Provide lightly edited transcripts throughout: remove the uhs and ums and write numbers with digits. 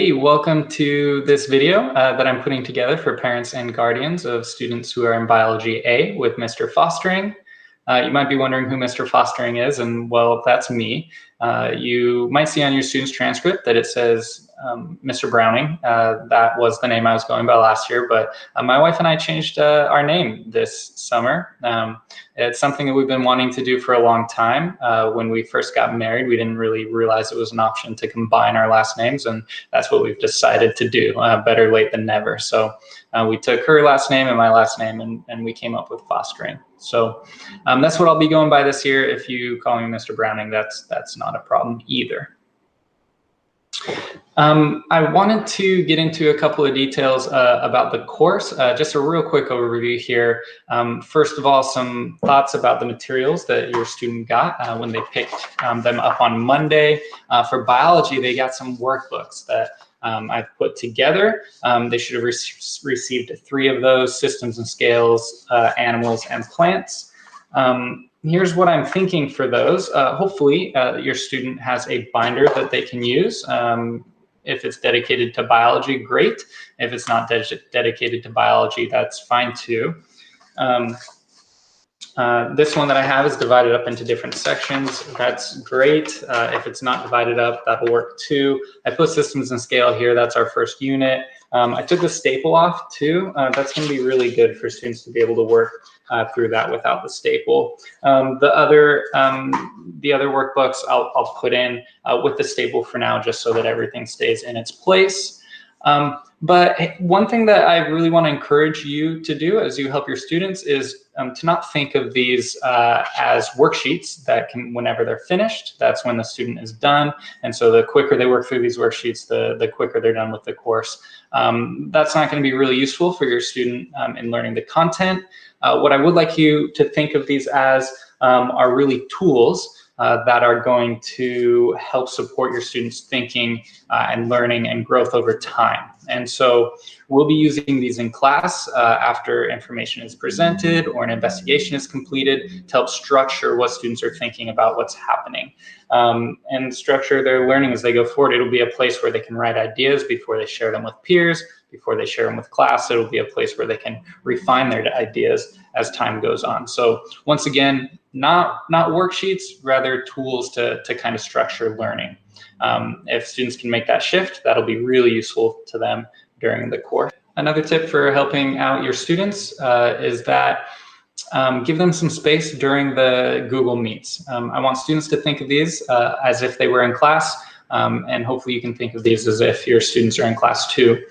Hey, welcome to this video that I'm putting together for parents and guardians of students who are in Biology A with Mr. Fostering. You might be wondering who Mr. Fostering is, and well, that's me. You might see on your student's transcript that it says Mr. Browning. That was the name I was going by last year, but my wife and I changed our name this summer. It's something that we've been wanting to do for a long time. When we first got married, we didn't really realize it was an option to combine our last names, and that's what we've decided to do. Better late than never. So we took her last name and my last name, and we came up with Fostering. So that's what I'll be going by this year. If you call me Mr. Browning, that's not a problem either. I wanted to get into a couple of details about the course. Just a real quick overview here. First of all, some thoughts about the materials that your student got when they picked them up on Monday. For biology, they got some workbooks that I've put together. They should have received 3 of those: systems and scales, animals, and plants. Here's what I'm thinking for those. Hopefully your student has a binder that they can use. If it's dedicated to biology, great. If it's not dedicated to biology, that's fine too. This one that I have is divided up into different sections. That's great. If it's not divided up, that'll work too. I put systems and scale here. That's our first unit. I took the staple off too. That's going to be really good for students to be able to work through that without the staple. The other workbooks I'll put in with the staple for now, just so that everything stays in its place. But one thing that I really want to encourage you to do as you help your students is to not think of these as worksheets that can, whenever they're finished, that's when the student is done. And so the quicker they work through these worksheets, the quicker they're done with the course. That's not going to be really useful for your student in learning the content. What I would like you to think of these as are really tools that are going to help support your students' thinking and learning and growth over time. And so we'll be using these in class after information is presented or an investigation is completed to help structure what students are thinking about what's happening and structure their learning as they go forward. It'll be a place where they can write ideas before they share them with peers, before they share them with class. It'll be a place where they can refine their ideas as time goes on. So once again, not worksheets, rather tools to kind of structure learning. If students can make that shift, that'll be really useful to them during the course. Another tip for helping out your students is that give them some space during the Google Meets. I want students to think of these as if they were in class, and hopefully you can think of these as if your students are in class too.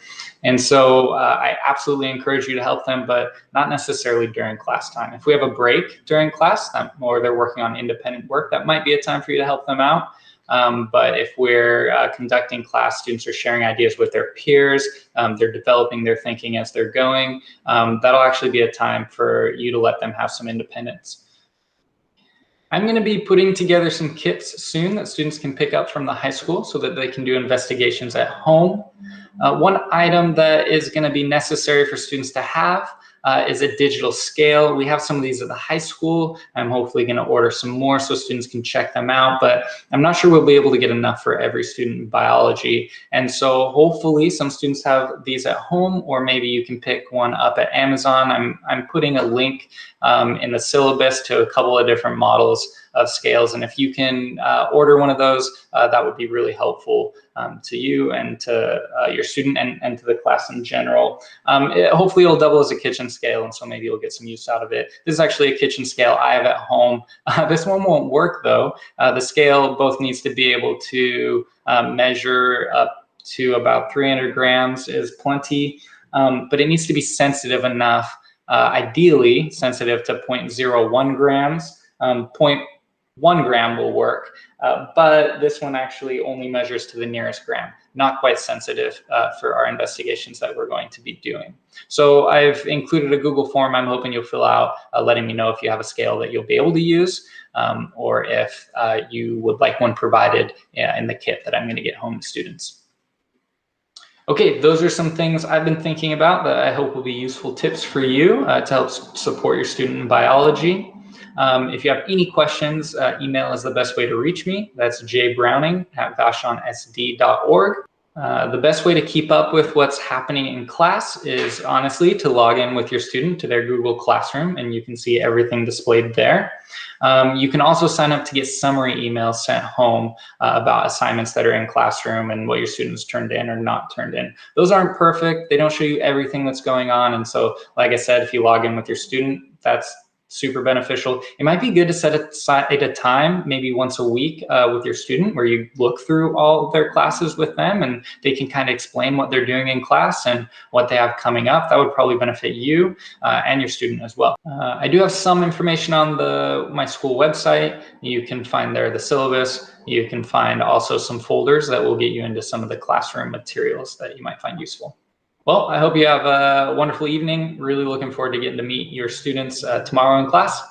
And so I absolutely encourage you to help them, but not necessarily during class time. If we have a break during class or they're working on independent work, that might be a time for you to help them out. But if we're conducting class, students are sharing ideas with their peers, they're developing their thinking as they're going, that'll actually be a time for you to let them have some independence. I'm going to be putting together some kits soon that students can pick up from the high school so that they can do investigations at home. One item that is going to be necessary for students to have is a digital scale. We have some of these at the high school. I'm hopefully going to order some more so students can check them out, but I'm not sure we'll be able to get enough for every student in biology. And so hopefully some students have these at home, or maybe you can pick one up at Amazon. I'm putting a link in the syllabus to a couple of different models of scales. And if you can order one of those, that would be really helpful to you and to your student and to the class in general. Hopefully it'll double as a kitchen scale, and so maybe you'll get some use out of it. This is actually a kitchen scale I have at home. This one won't work though. The scale both needs to be able to measure up to about 300 grams is plenty, but it needs to be sensitive enough, ideally sensitive to 0.01 grams. 0.1 gram will work, but this one actually only measures to the nearest gram. Not quite sensitive for our investigations that we're going to be doing. So I've included a Google form I'm hoping you'll fill out, letting me know if you have a scale that you'll be able to use, or if you would like one provided in the kit that I'm going to get home to students. Okay, those are some things I've been thinking about that I hope will be useful tips for you to help support your student in biology. If you have any questions, email is the best way to reach me. That's jbrowning@vashonsd.org. The best way to keep up with what's happening in class is honestly to log in with your student to their Google Classroom, and you can see everything displayed there. You can also sign up to get summary emails sent home about assignments that are in Classroom and what your students turned in or not turned in. Those aren't perfect. They don't show you everything that's going on. And so, like I said, if you log in with your student, that's super beneficial. It might be good to set aside a time, maybe once a week with your student, where you look through all of their classes with them and they can kind of explain what they're doing in class and what they have coming up. That would probably benefit you and your student as well. I do have some information on my school website. You can find there the syllabus. You can find also some folders that will get you into some of the classroom materials that you might find useful. Well, I hope you have a wonderful evening. Really looking forward to getting to meet your students tomorrow in class.